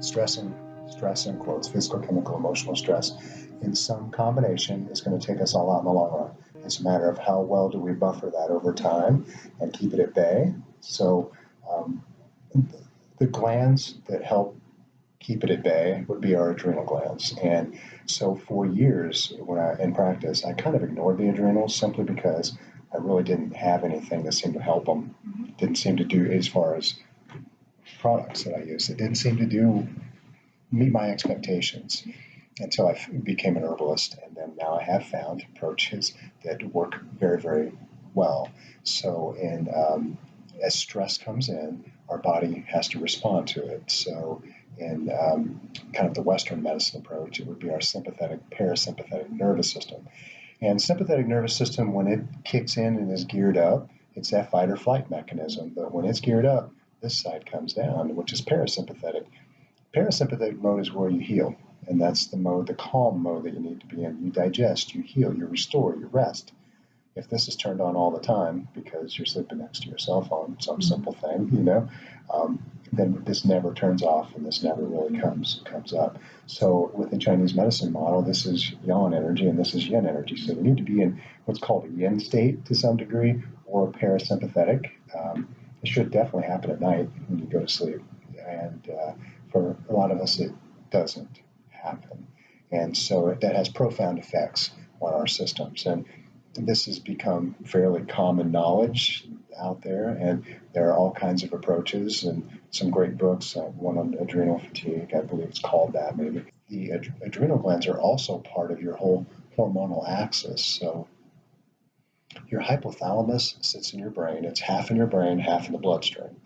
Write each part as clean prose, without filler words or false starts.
stress in quotes, physical, chemical, emotional stress, in some combination is going to take us all out in the long run. It's a matter of how well do we buffer that over time and keep it at bay. So the glands that help keep it at bay would be our adrenal glands. And so for years in practice, I kind of ignored the adrenals simply because I really didn't have anything that seemed to help them. Didn't seem to do, as far as products that I used, it didn't seem to meet my expectations until I became an herbalist. And then now I have found approaches that work very, very well. So as stress comes in, our body has to respond to it. So in kind of the Western medicine approach, it would be our sympathetic, parasympathetic nervous system. And sympathetic nervous system, when it kicks in and is geared up, it's that fight or flight mechanism. But when it's geared up, this side comes down, which is parasympathetic. Parasympathetic mode is where you heal. And that's the mode, the calm mode that you need to be in. You digest, you heal, you restore, you rest. If this is turned on all the time because you're sleeping next to your cell phone, some simple thing, then this never turns off and this never really comes up. So with the Chinese medicine model, this is yang energy and this is yin energy. So you need to be in what's called a yin state to some degree, or parasympathetic. It should definitely happen at night when you go to sleep. And for a lot of us, it doesn't happen. And so that has profound effects on our systems. And this has become fairly common knowledge out there, and there are all kinds of approaches and some great books, one on adrenal fatigue, I believe it's called that maybe. The adrenal glands are also part of your whole hormonal axis. So your hypothalamus sits in your brain. It's half in your brain, half in the bloodstream,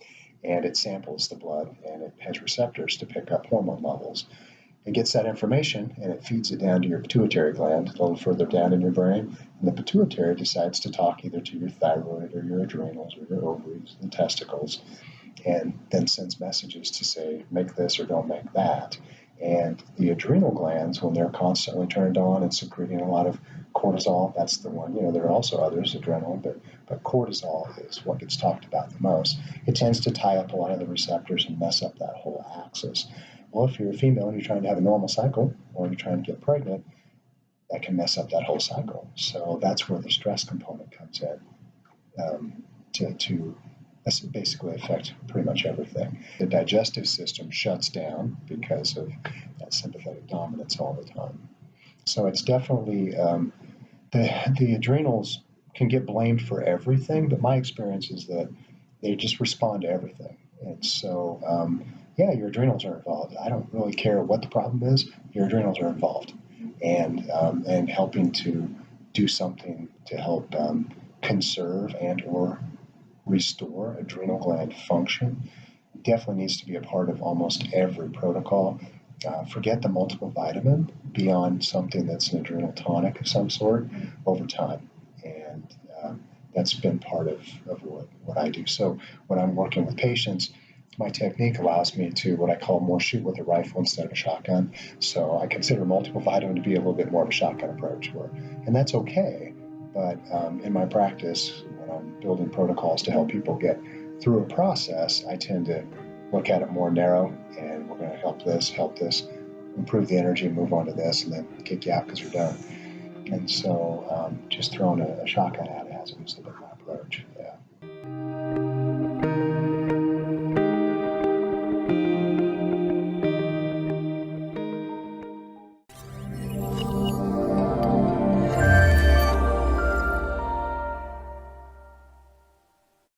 and it samples the blood, and it has receptors to pick up hormone levels. It gets that information and it feeds it down to your pituitary gland a little further down in your brain. And the pituitary decides to talk either to your thyroid or your adrenals or your ovaries, the testicles, and then sends messages to say, make this or don't make that. And the adrenal glands, when they're constantly turned on and secreting a lot of cortisol, that's the one. There are also others, adrenal, but cortisol is what gets talked about the most. It tends to tie up a lot of the receptors and mess up that whole axis. Well, if you're a female and you're trying to have a normal cycle, or you're trying to get pregnant, that can mess up that whole cycle. So that's where the stress component comes in to basically affect pretty much everything. The digestive system shuts down because of that sympathetic dominance all the time. So it's definitely the adrenals can get blamed for everything, but my experience is that they just respond to everything. And so your adrenals are involved. I don't really care what the problem is. Your adrenals are involved, and helping to do something to help conserve and or restore adrenal gland function definitely needs to be a part of almost every protocol. Forget the multiple vitamin, beyond something that's an adrenal tonic of some sort over time, and that's been part of what I do. So when I'm working with patients, my technique allows me to what I call more shoot with a rifle instead of a shotgun. So I consider multiple vitamin to be a little bit more of a shotgun approach, and that's okay. But in my practice, when I'm building protocols to help people get through a process, I tend to look at it more narrow, and we're going to help this, improve the energy, move on to this, and then kick you out because you're done. And so just throwing a shotgun at it hasn't used the